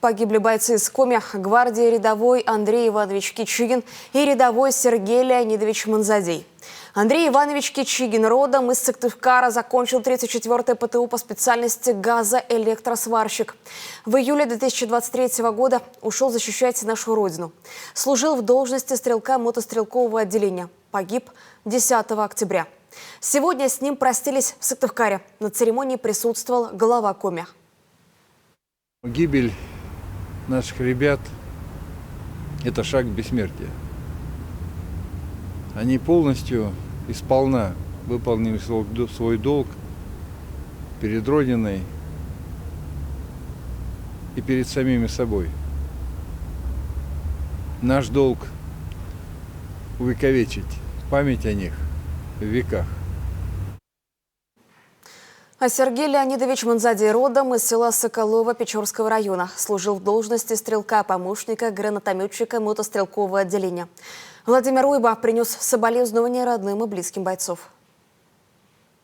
Погибли бойцы из Коми, гвардии рядовой Андрей Иванович Кичигин и рядовой Сергей Леонидович Манзадей. Андрей Иванович Кичигин родом из Сыктывкара, закончил 34-й ПТУ по специальности газоэлектросварщик. В июле 2023 года ушел защищать нашу родину. Служил в должности стрелка мотострелкового отделения. Погиб 10 октября. Сегодня с ним простились в Сыктывкаре. На церемонии присутствовал глава Коми. Гибель наших ребят – это шаг к бессмертию. Они полностью и сполна выполнили свой долг перед Родиной и перед самими собой. Наш долг – увековечить память о них в веках. А Сергей Леонидович Манзадей родом из села Соколово Печорского района. Служил в должности стрелка-помощника, гранатометчика мотострелкового отделения. Владимир Уйба принес соболезнования родным и близким бойцов.